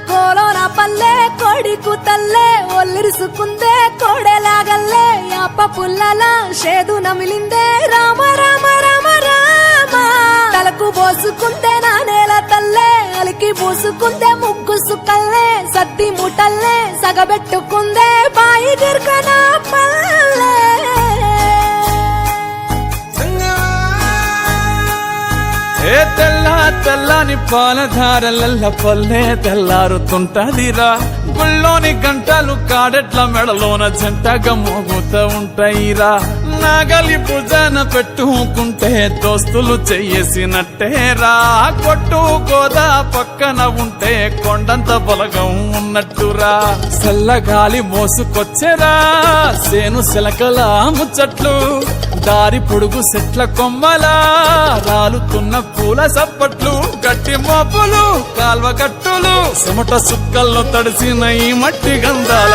కోలోన పల్లె కోడి కూతల్లే ఒల్లిరుసుకుందే కోడెలాగల్లే యాప పుల్లల షేదు నమిలిందే రామ రామ రామ రామ తలకు పోసుకుందే నా నేల తల్లే అలికి పూసుకుందే ముగ్గు సుక్కల్లే సద్ది ముటల్లే సగబెట్టుకుందే బాయి గిర్కన పల్లె ఏ తెల్లని పాలధారలల్ల పల్లె తెల్లారుతుంటదిరా గుళ్ళోని గంటలు కాడెట్ల మెడలోన జంటగా మోగుతూ ఉంటాయిరా నాగలి భుజాన పెట్టుకుంటే దోస్తులు చెయ్యేసినట్టేరా కొట్టు గోదా పక్కన ఉంటే కొండంత బలగం ఉన్నట్టురా చల్లగాలి మోసుకొచ్చెరా సేను శిలకల ముచ్చట్లు దారి పొడుగు చెట్ల కొమ్మలా రాలుతున్న పూల సప్పట్లు గట్టి మోపులు కాల్వ గట్టులు చెమట సుక్కల్లో తడిసిన ఈ మట్టి గంధాల